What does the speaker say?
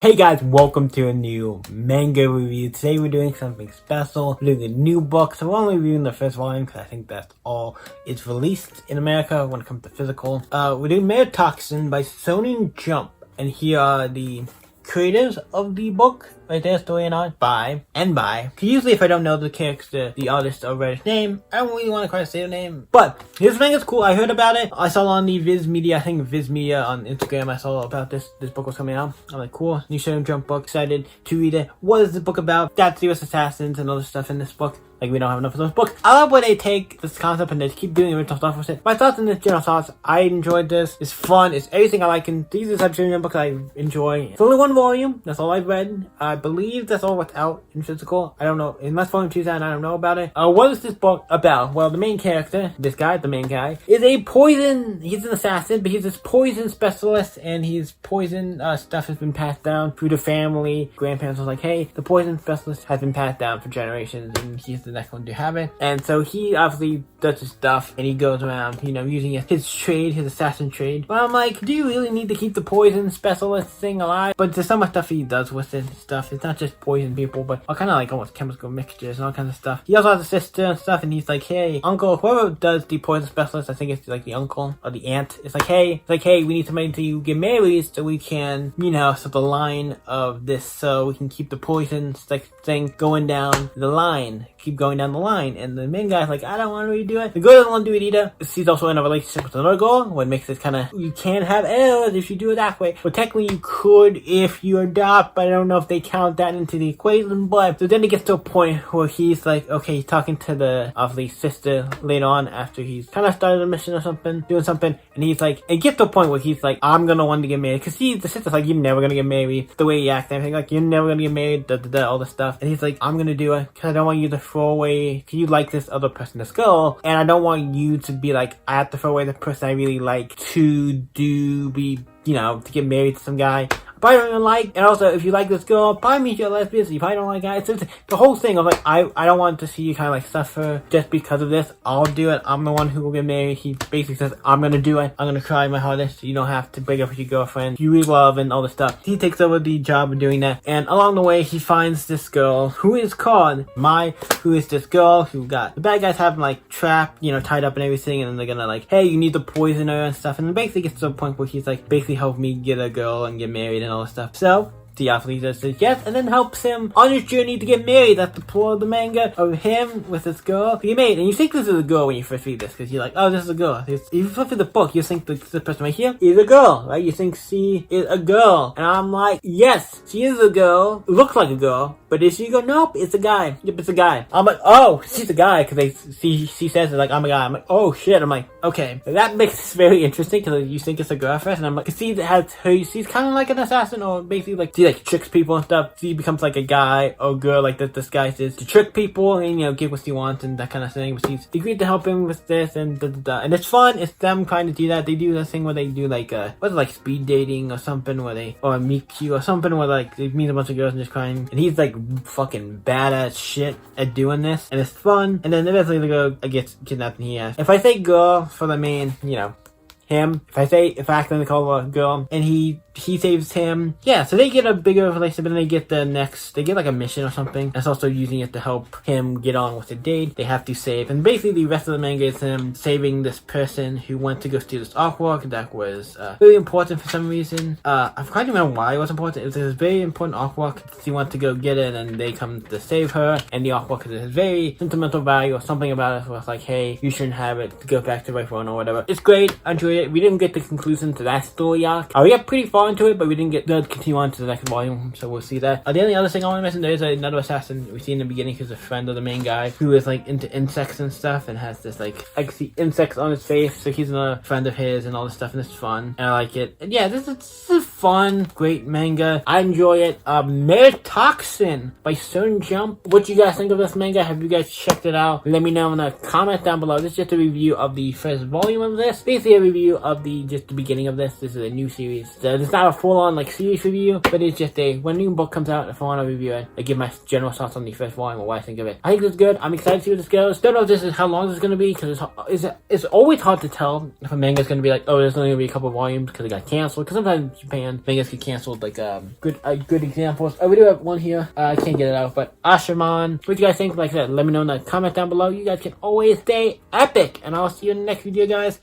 Hey guys, welcome to a new manga review. Today we're doing something special. We're doing a new book, so we're only reviewing the first volume because I think that's all it's released in America when it comes to physical. We're doing Merotoxin by Shonen Jump, and here are the creators of the book. Right there, story and art by. Cause usually if I don't know the character, the artist or writer's name, I don't really want to quite say the name. But this manga's cool. I heard about it. I saw it on the Viz Media, I think Viz Media on Instagram. I saw about this book was coming out. I'm like, cool, new Shonen Jump book, excited to read it. What is the book about? Got serious assassins and other stuff in this book. Like, we don't have enough of those books. I love when they take this concept and they keep doing original stuff with it. My thoughts on this, general thoughts, I enjoyed this. It's fun. It's everything I like. And these are the types of books I enjoy. It's only one volume. That's all I've read. I believe that's all what's out in physical. I don't know. Unless volume 2's out, I don't know about it. What is this book about? Well, the main character, this guy, the main guy, is a poison. He's an assassin, but he's this poison specialist. And his poison stuff has been passed down through the family. Grandparents was like, hey, the poison specialist has been passed down for generations. And he's the next one to have it. And so he obviously does his stuff and he goes around, using his trade, his assassin trade. But I'm like, do you really need to keep the poison specialist thing alive? But there's so much stuff he does with it stuff. It's not just poison people, but all kind of like almost chemical mixtures and all kinds of stuff. He also has a sister and stuff, and he's like, hey, uncle, whoever does the poison specialist, I think it's like the uncle or the aunt. It's like, hey, we need somebody to get married so we can, so the line of this, so we can keep the poison thing going down the line. Keep going down the line, and the main guy's like, I don't want to redo it. The girl doesn't want to do it either. She's also in a relationship with another girl, what makes it kind of, you can't have heirs if you do it that way. But technically you could if you adopt, but I don't know if they count that into the equation. But so then it gets to a point where he's like, okay, he's talking to the obviously sister later on after he's kind of started a mission or something, doing something, and he's like, it gets to a point where he's like, I'm gonna want to get married, because the sister's like, you're never gonna get married, the way he acts and everything, like, you're never gonna get married, all this stuff, and he's like, I'm gonna do it because I don't want you to throw away, because you like this other person, this girl, and I don't want you to be like, I have to throw away the person I really like to to get married to some guy I probably don't even like. And also, if you like this girl, probably means you're a lesbian, so you probably don't like guys. It's the whole thing of like, I don't want to see you kind of like suffer just because of this. I'll do it. I'm the one who will get married. He basically says, I'm gonna do it. I'm gonna try my hardest. You don't have to break up with your girlfriend. You really love and all this stuff. He takes over the job of doing that. And along the way, he finds this girl who is called Mai, who is this girl who got the bad guys have him like trapped, tied up and everything. And then they're gonna like, hey, you need to poison her and stuff. And then basically gets to a point where he's like, basically help me get a girl and get married and all this stuff. So the athlete says yes, and then helps him on his journey to get married. That's the plot of the manga, of him with this girl to get married. And you think this is a girl when you first read this, because you're like, oh, this is a girl. If you flip through the book, you think this person right here is a girl, right? You think she is a girl. And I'm like, yes, she is a girl. Looks like a girl. But is she a girl? Nope, it's a guy. Yep, it's a guy. I'm like, oh, she's a guy, because she says it like, I'm a guy. I'm like, oh shit. I'm like, okay. That makes it very interesting, because you think it's a girl first, and I'm like, because she's kind of like an assassin, or basically like, she like tricks people and stuff. She becomes like a guy or girl like this disguises to trick people and get what she wants and that kind of thing. But she's agreed to help him with this and and it's fun. It's them trying to do that. They do this thing where they do like what's it, like speed dating or something, or meet cute or something, where like they meet a bunch of girls and just crying, and he's like fucking badass shit at doing this, and it's fun. And then eventually the girl gets kidnapped, and he asks, if I say girl for the main, him, if I accidentally call a girl, and he saves him. Yeah, so they get a bigger relationship, and they get like a mission or something. That's also using it to help him get on with the date. They have to save, and basically the rest of the manga is him saving this person who went to go steal this artwork that was really important for some reason. I can't remember why it was important. It was a very important artwork. She went to go get it, and they come to save her, and the artwork has very sentimental value or something about it. So it's like, hey, you shouldn't have it, to go back to right phone or whatever. It's great. I enjoyed it. We didn't get the conclusion to that story arc. We got pretty far into it, but we didn't get to continue on to the next volume, so we'll see that. The only other thing I want to mention, there's another assassin we see in the beginning who's a friend of the main guy, who is like into insects and stuff, and has this like, I can see insects on his face, so he's a friend of his and all this stuff, and it's fun, and I like it. And yeah, this is a fun, great manga. I enjoy it. Merotoxin by Shonen Jump. What you guys think of this manga? Have you guys checked it out? Let me know in the comment down below. This is just a review of the first volume of this. Basically a review review of just the beginning of this. This is a new series. So it's not a full-on like series review, but it's just when a new book comes out, if I want to review it, I give my general thoughts on the first volume or what I think of it. I think it's good. I'm excited to see where this goes. Don't know if this is how long this is going to be, because it's always hard to tell if a manga is going to be like, oh, there's only going to be a couple volumes because it got canceled. Because sometimes in Japan, mangas get canceled. Like good examples. We do have one here. I can't get it out, but Ashraman. What do you guys think? Like I said, let me know in the comment down below. You guys can always stay epic, and I'll see you in the next video, guys.